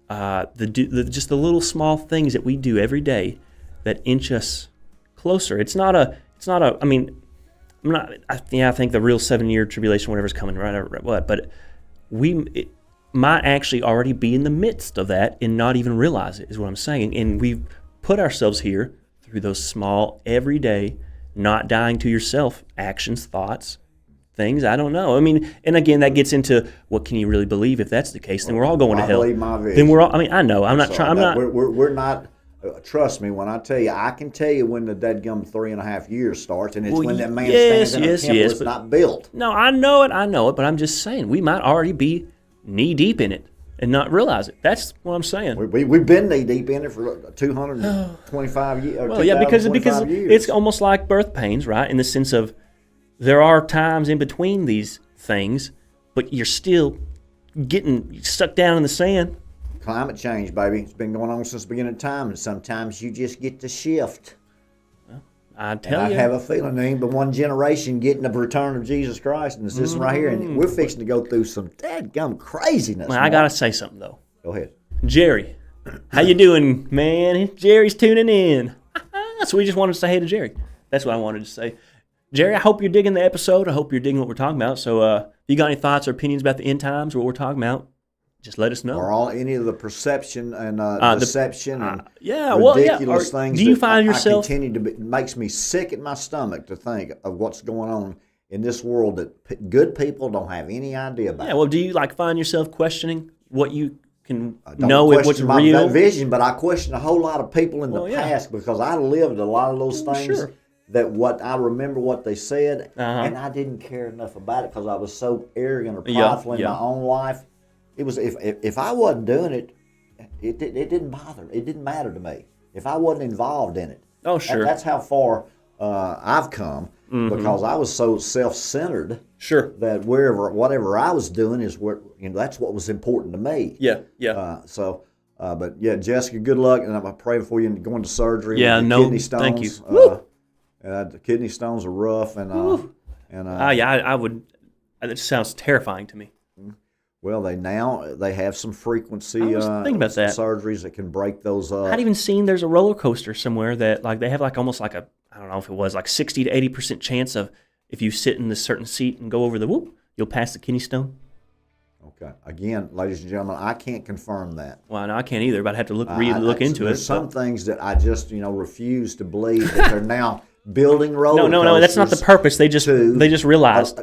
just the little small things that we do every day that inch us closer. It's not a. I mean, I'm not. I think the real 7-year tribulation, whatever's coming, right? Or what? But it might actually already be in the midst of that and not even realize it. Is what I'm saying. And we've put ourselves here through those small, everyday, not dying to yourself actions, thoughts, things. I don't know. I mean, and again, that gets into what can you really believe if that's the case? Then we're all going to hell. I believe my vision. Then we're all. I mean, I know. I'm not trying. I'm not. We're not. Trust me when I tell you. I can tell you when the deadgum 3.5 years starts, and it's when that man stands in a temple that's not built. No, I know it. But I'm just saying we might already be knee deep in it and not realize it. That's what I'm saying. We've been knee deep in it for 225 years. Well, yeah, because it's almost like birth pains, right? In the sense of there are times in between these things, but you're still getting stuck down in the sand. Climate change, baby. It's been going on since the beginning of time, and sometimes you just get to shift. Well, I have a feeling there ain't but one generation getting the return of Jesus Christ, and it's this right here, and we're fixing to go through some dadgum craziness. Well, I got to say something, though. Go ahead. Jerry, how you doing, man? Jerry's tuning in. So we just wanted to say hey to Jerry. That's what I wanted to say. Jerry, I hope you're digging the episode. I hope you're digging what we're talking about. So if you got any thoughts or opinions about the end times or what we're talking about, just let us know. Or any of the perception and deception and ridiculous things. Do you find yourself? I continue to makes me sick at my stomach to think of what's going on in this world that good people don't have any idea about. Yeah, well, do you find yourself questioning what you can know if what's real? Vision, but I question a whole lot of people in the past because I lived a lot of those things. Sure. That what I remember what they said, and I didn't care enough about it because I was so arrogant or prideful in my own life. It was if I wasn't doing it, it didn't bother. It didn't matter to me if I wasn't involved in it. Oh, sure. That's how far I've come because I was so self-centered. Sure. That whatever I was doing is that's what was important to me. Yeah. Yeah. But yeah, Jessica, good luck, and I'm praying for you going to surgery. Yeah. With kidney stones. Thank you. The kidney stones are rough, and I would. It sounds terrifying to me. Well, they have some frequency surgeries that can break those up. I'd even seen there's a roller coaster somewhere that they have almost I don't know if it was 60 to 80% chance of if you sit in this certain seat and go over the you'll pass the kidney stone. Okay. Again, ladies and gentlemen, I can't confirm that. Well, no, I can't either, but I'd have to look into it. There's some things that I just refuse to believe that they're now building roller coasters. No, that's not the purpose. They just realized.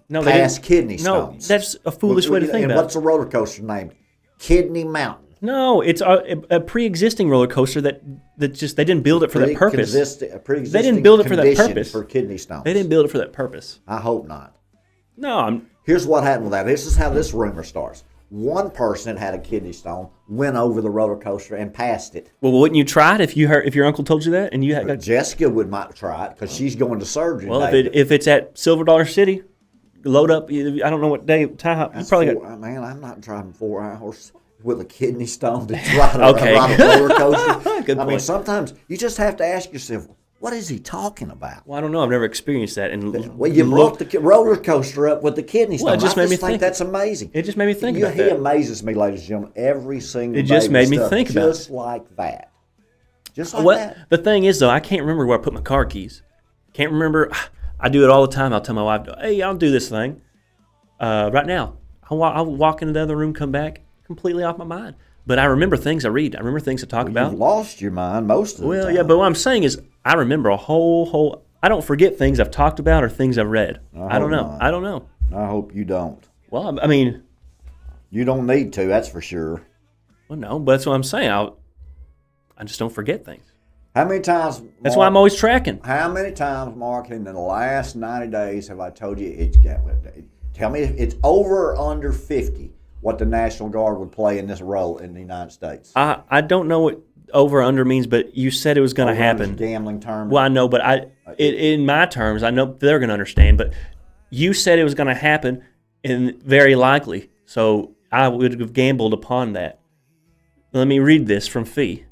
Past kidney stones. No, that's a foolish way to think about it. And what's a roller coaster named? Kidney Mountain. No, it's a pre-existing roller coaster that just they didn't build it for that purpose. They didn't build it for that purpose. For kidney stones. They didn't build it for that purpose. I hope not. No, Here's what happened with that. This is how this rumor starts. One person that had a kidney stone went over the roller coaster and passed it. Well, wouldn't you try it if your uncle told you that and you had? Jessica might try it because she's going to surgery. Well, if it's at Silver Dollar City, load up. I don't know what day time. You probably got. Man, I'm not driving 4 hours. with a kidney stone to ride Okay. ride a roller coaster. Good I mean, point. sometimes you just have to ask yourself, what is he talking about? Well, I don't know. I've never experienced that. And Well, you brought the roller coaster up with the kidney stone. Well, it just I made me just think think. that's amazing. It just made me think about He that. amazes me, ladies and gentlemen, every single It just day made with me stuff think about just like that. Just like What that. the thing is, though, I can't remember where I put my car keys. Can't remember. I do it all the time. I'll tell my wife, "Hey, I'll do this thing right now." I'll walk into the other room, come back, completely off my mind. But I remember things I read. I remember things I talk about. You've lost your mind most of the Well, time. yeah, but what I'm saying is, I remember a whole. I don't forget things I've talked about or things I've read. I don't hope know. not. I don't know. I hope you don't. Well, I mean, You don't need to, that's for sure. well, no, but that's what I'm saying. I just don't forget things. How many times? That's why I'm always tracking. How many times, Mark, in the last 90 days have I told you tell me if it's over or under 50 what the National Guard would play in this role in the United States? I don't know what over or under means, but you said it was going to happen. Gambling term. Well, I know, but in my terms, I know they're going to understand. But you said it was going to happen, and very likely. So I would have gambled upon that. Let me read this from Phee.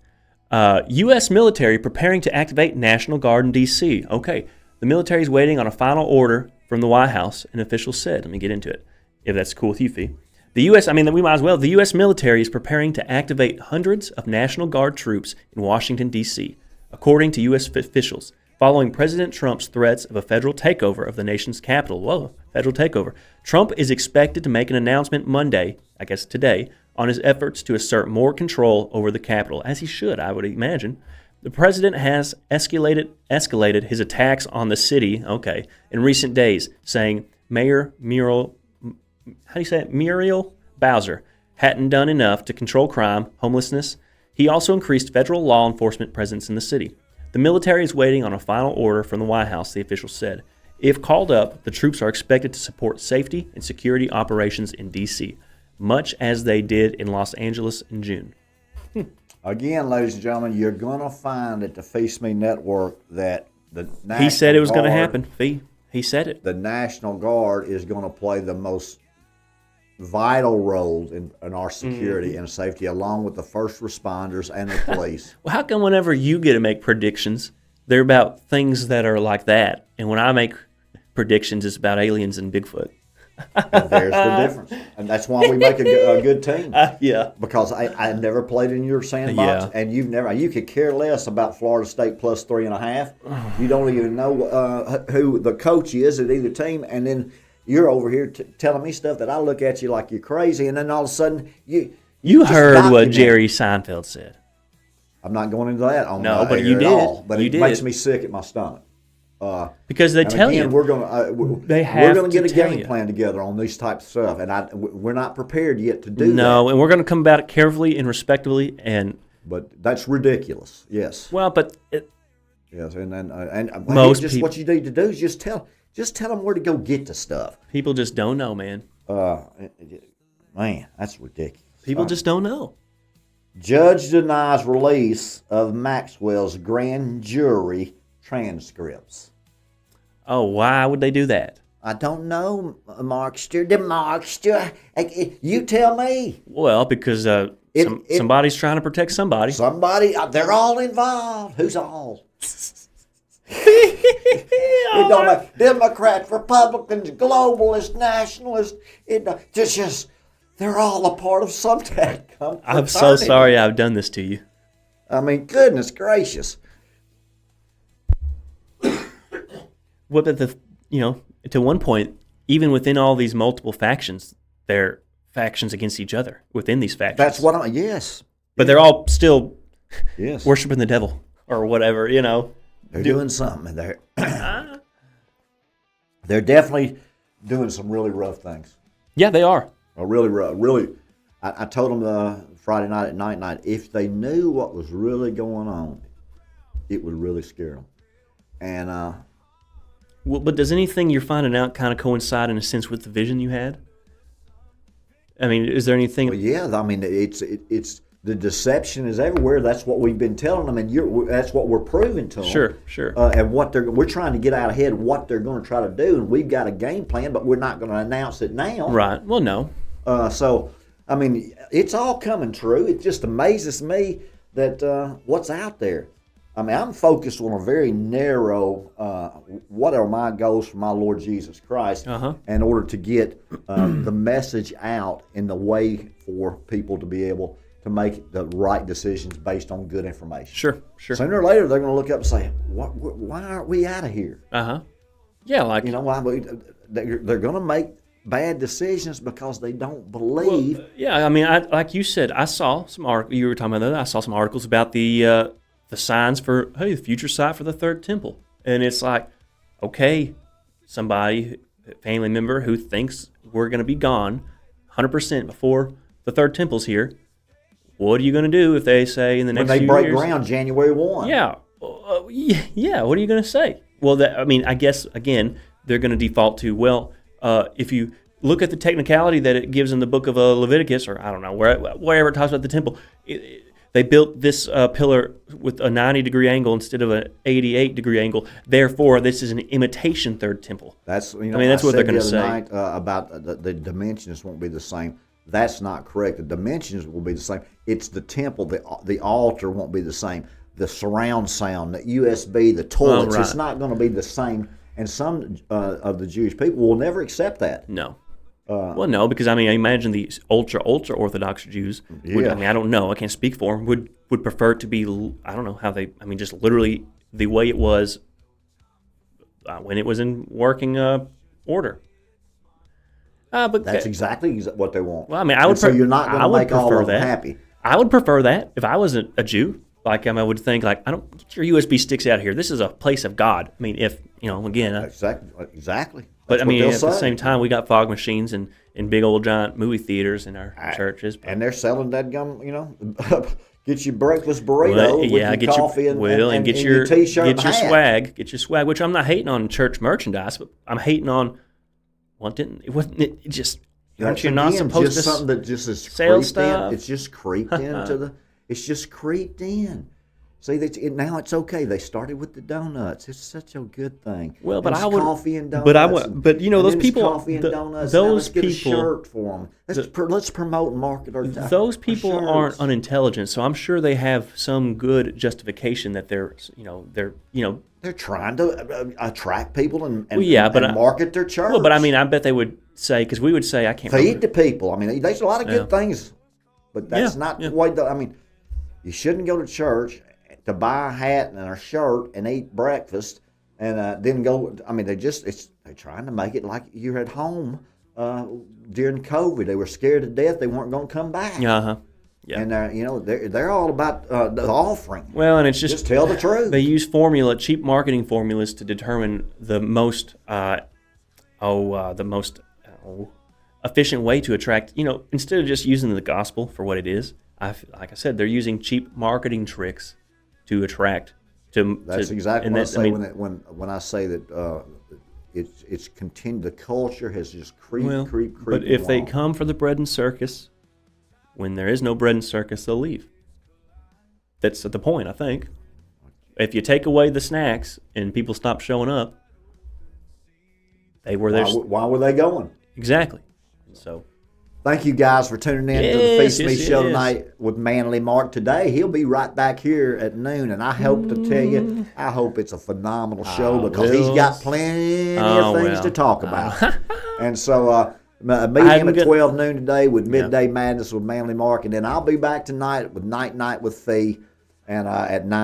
U.S. military preparing to activate National Guard in D.C. Okay, the military is waiting on a final order from the White House, an official said. Let me get into it, if that's cool with you, Phee. The U.S., we might as well. The U.S. military is preparing to activate hundreds of National Guard troops in Washington, D.C., according to U.S. officials, following President Trump's threats of a federal takeover of the nation's capital. Whoa, federal takeover. Trump is expected to make an announcement Monday, I guess today, on his efforts to assert more control over the Capitol, as he should, I would imagine. The president has escalated his attacks on the city, in recent days, saying Mayor Muriel Bowser hadn't done enough to control crime, homelessness. He also increased federal law enforcement presence in the city. The military is waiting on a final order from the White House, the official said. If called up, the troops are expected to support safety and security operations in D.C., much as they did in Los Angeles in June. Again, ladies and gentlemen, you're going to find at the Phee Smee Network that the National He said it was going to Guard- happen, Phee. He said it. The National Guard is going to play the most vital role in our security and safety, along with the first responders and the police. Well, how come whenever you get to make predictions, they're about things that are like that, and when I make predictions, it's about aliens and Bigfoot? And there's the difference. And that's why we make a good team. Yeah. Because I never played in your sandbox, and you could care less about Florida State plus 3.5. You don't even know who the coach is at either team, and then you're over here telling me stuff that I look at you like you're crazy, and then all of a sudden you just heard what document it. Jerry Seinfeld said. I'm not going into that on No, the but air you at did. all, but You it did. makes me sick at my stomach. Because they And tell again, you. we're going They have to get to a tell game you. plan together on these types of stuff, and we're not prepared yet to do that. No, and we're going to come about it carefully and respectfully. And But that's ridiculous. Yes. well, but Yes, and then Most just people- what you need to do is just tell them where to go get the stuff. people just don't know, man. Man, that's ridiculous. People just don't know. Judge denies release of Maxwell's grand jury transcripts. Oh, why would they do that? I don't know, Markster. The Markster. You tell me. Well, because somebody's trying to protect somebody. Somebody, they're all involved. Who's all? It don't matter. Democrats, Republicans, globalists, nationalists. They're all a part of some I'm so sorry I've done this to you. I mean, goodness gracious. Well, but to one point, even within all these multiple factions, they're factions against each other within these factions. That's what yes. But they're all still Yes. worshiping the devil or whatever, They're doing something. They're definitely doing some really rough things. Yeah, they are. Really rough. Really, I told them Friday night at night, if they knew what was really going on, it would really scare them. And Well, but does anything you're finding out kind of coincide in a sense with the vision you had? I mean, is there anything? well, yeah, I mean, it's the deception is everywhere. That's what we've been telling them, and that's what we're proving to them. Sure. And we're trying to get out ahead of what they're going to try to do, and we've got a game plan, but we're not going to announce it now. Right. Well, no. So I mean, it's all coming true. It just amazes me that what's out there. I mean, I'm focused on a very narrow, what are my goals for my Lord Jesus Christ in order to get the message out in the way for people to be able to make the right decisions based on good information. Sure. Sooner or later, they're going to look up and say, why aren't we out of here? Yeah, like, You know, why they're going to make bad decisions because they don't believe. well, yeah, I mean, like you said, I saw some articles. You were talking about that. I saw some articles about the signs for the future site for the third temple, and it's like, okay, somebody, family member who thinks we're going to be gone 100% before the third temple's here. What are you going to do if they say in the next when they few break years? ground January 1? Yeah, yeah. What are you going to say? Well, I mean, I guess again they're going to default to, well, if you look at the technicality that it gives in the book of Leviticus, or I don't know, wherever it talks about the temple, they built this pillar with a 90-degree angle instead of an 88-degree angle. Therefore, this is an imitation third temple. That's, you know, I mean, that's what they're going to say. Night, about the dimensions won't be the same. That's not correct. The dimensions will be the same. It's the temple, the altar won't be the same. The surround sound, the USB, the toilets, it's not going to be the same. And some of the Jewish people will never accept that. No. Well, no, because I mean, I imagine the ultra Orthodox Jews would, I mean, I don't know, I can't speak for them, would prefer it to be, I don't know how they, I mean, just literally the way it was when it was in working order. But That's exactly what they want. Well, I mean, I would. So you're not going to make all of them that. happy. I would prefer that if I was a Jew. Like, I would think, like, I don't get your USB sticks out of here. This is a place of God. I mean, if again, Exactly. But That's I mean, what at they'll the say. same time, we got fog machines and big old giant movie theaters in our churches. And they're selling that gum, get your breakfast burrito with your coffee and get your t-shirt and hat. swag. Get your swag, which I'm not hating on church merchandise, but I'm hating on, well, it just, aren't you not supposed just to something that just is sell creeped stuff? in. It's just creeped into it's just creeped in. See, now it's okay. They started with the donuts. It's such a good thing. Well, but it's I would coffee and donuts. But I would. But those people. Coffee and donuts. Those now let's get people. a shirt for them. Let's promote and market our. Those people our aren't shirts. unintelligent, so I'm sure they have some good justification that they're trying to attract people and but market their church. Well, but I mean, I bet they would say, because we would say, I can't feed remember. the people. I mean, there's a lot of good things, but that's not the way. I mean, you shouldn't go to church to buy a hat and a shirt and eat breakfast and then go. I mean, they're trying to make it like you're at home during COVID. They were scared to death. They weren't going to come back. Yeah. And they're all about the offering. Well, and it's just tell the truth. They use cheap marketing formulas to determine the most efficient way to attract. Instead of just using the gospel for what it is, like I said, they're using cheap marketing tricks to attract. That's exactly what I say when I say that it's continued. The culture has just creeped. But if they come for the bread and circus, when there is no bread and circus, they'll leave. That's the point, I think. If you take away the snacks and people stop showing up, they were there. Why were they going? Exactly. So. Thank you guys for tuning in to the Phee Smee Show tonight with Manly Mark. Today he'll be right back here at noon, and I hope to tell you, I hope it's a phenomenal show because he's got plenty of things to talk about. And so meet him at 12 noon today with Midday Madness with Manly Mark, and then I'll be back tonight with Night with Phee and at 9.